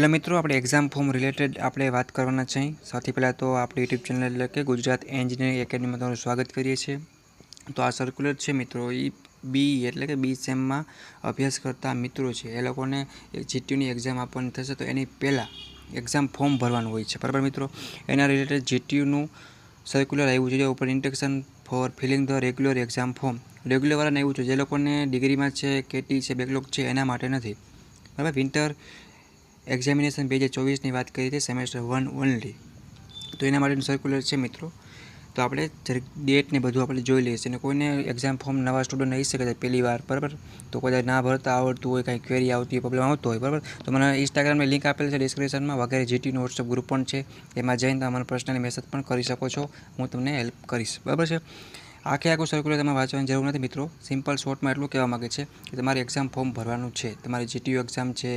Hello मित्रों, આપણે exam form related આપણે વાત કરવાના છે। સૌથી પહેલાં તો આપણી યુટ્યુબ ચેનલ એટલે કે ગુજરાત એન્જિનિયરિંગ એકેડમીમાં તમારું સ્વાગત કરીએ છીએ। તો આ સર્ક્યુલર છે મિત્રો, એ બી એટલે કે બી સેમમાં અભ્યાસ કરતા મિત્રો છે એ લોકોને જીટીયુની એક્ઝામ આપવાની થશે, તો એની પહેલાં એક્ઝામ ફોર્મ ભરવાનું હોય છે, બરાબર મિત્રો। એના રિલેટેડ જીટીયુનું સર્ક્યુલર આવ્યું છે, જે ઉપર instruction for filling the regular exam form રેગ્યુલરવાળાને આવ્યું છે, જે લોકોને ડિગ્રીમાં છે, કેટી છે, બેકલોગ છે, એના માટે નથી, બરાબર। વિન્ટર એક્ઝામિનેશન 2024ની વાત કરી છે, સેમેસ્ટર 1 ઓનલી, તો એના માટેનું સર્ક્યુલર છે મિત્રો। તો આપણે ડેટ ને બધું આપણે જોઈ લઈએ છીએ, અને કોઈને એક્ઝામ ફોર્મ નવા સ્ટુડન્ટ આવી શકે છે પહેલી વાર, બરાબર। તો કદાચ ના ભરતા આવડતું હોય, કાંઈ ક્વેરી આવતી હોય, પ્રોબ્લેમ આવતો હોય, બરાબર, તો મને ઇન્સ્ટાગ્રામની લિંક આપેલ છે ડિસ્ક્રિપ્શનમાં, વગેરે જીટીયુનું વોટ્સઅપ ગ્રુપ પણ છે, એમાં જઈને તમે મને પર્સનલી મેસેજ પણ કરી શકો છો, હું તમને હેલ્પ કરીશ, બરાબર છે। આખું સર્ક્યુલર તમારે વાંચવાની જરૂર નથી મિત્રો, સિમ્પલ શોર્ટમાં એટલું કહેવા માગે છે કે તમારે એક્ઝામ ફોર્મ ભરવાનું છે, તમારી જીટીયુ એક્ઝામ છે,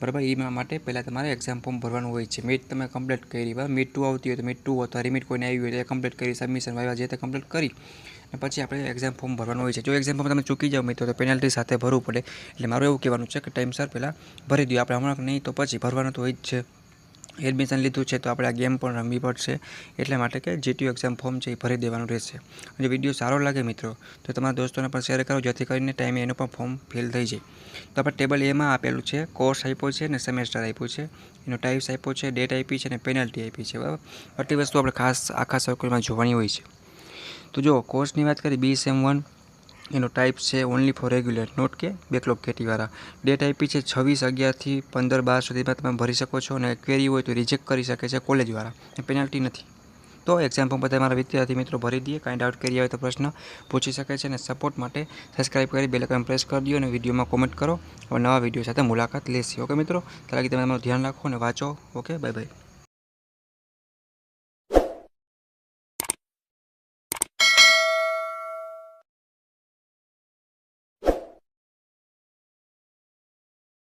બરાબર। એ માટે પહેલાં તમારે એક્ઝામ ફોર્મ ભરવાનું હોય છે। મીટ તમે કમ્પ્લીટ કરી, બરાબર, મીટ 2 આવતી હોય તો મીટ 2 અથવા રિમીટ કોઈને આવી હોય તો એ કમ્પ્લીટ કરી, સબમિશન વાયવા જે તે કમ્પ્લીટ કરી અને પછી આપણે એક્ઝામ ફોર્મ ભરવાનું હોય છે। જો એક્ઝામ ફોર્મ તમે ચૂકી જાઓ મિત્રો તો પેનલ્ટી સાથે ભરવું પડે, એટલે મારું એવું કહેવાનું છે કે ટાઈમસર પહેલાં ભરી દો, આપણે હમણાં નહીં તો પછી ભરવાનું તો હોય જ છે। એડમિશન લીધું છે તો આપણે આ ગેમ પણ રમવી પડશે, એટલા માટે કે જીટીયુ એક્ઝામ ફોર્મ છે એ ભરી દેવાનું રહેશે। જો વિડીયો સારો લાગે મિત્રો તો તમારા દોસ્તોને પણ શેર કરો, જેથી કરીને ટાઈમે એનું પણ ફોર્મ ફિલ થઈ જાય। તો આપણે ટેબલ એમાં આપેલું છે, કોર્સ આપ્યો છે અને સેમેસ્ટર આપ્યું છે, એનો ટાઈપ્સ આપ્યો છે, ડેટ આપી છે અને પેનલ્ટી આપી છે, બરાબર। આટલી વસ્તુ આપણે ખાસ આખા સર્કલમાં જોવાની હોય છે। તો જો કોર્સની વાત કરીએ, બી સેમ 1 એનો ટાઈપ છે ઓનલી ફોર રેગ્યુલર, નોટ કે બેકલોગ કેટીવાળા, ડેટ આપી છે 26/11થી 15/12 સુધીમાં તમે ભરી શકો છો, અને ક્વેરી હોય તો રિજેક્ટ કરી શકે છે કોલેજવાળા, એ પેનલ્ટી નથી। તો એક્ઝામ ફોર્મ બધા મારા વિદ્યાર્થી મિત્રો ભરી દઈએ, કાંઈ ડાઉટ કરી આવે તો પ્રશ્ન પૂછી શકે છે, અને સપોર્ટ માટે સબસ્ક્રાઈબ કરી બેલ આઇકન પ્રેસ કરી દો, અને વિડીયોમાં કોમેન્ટ કરો, હવે નવા વિડીયો સાથે મુલાકાત લેશે, ઓકે મિત્રો। ત્યારે તમે તમારું ધ્યાન રાખો અને વાંચો, ઓકે, બાય બાય।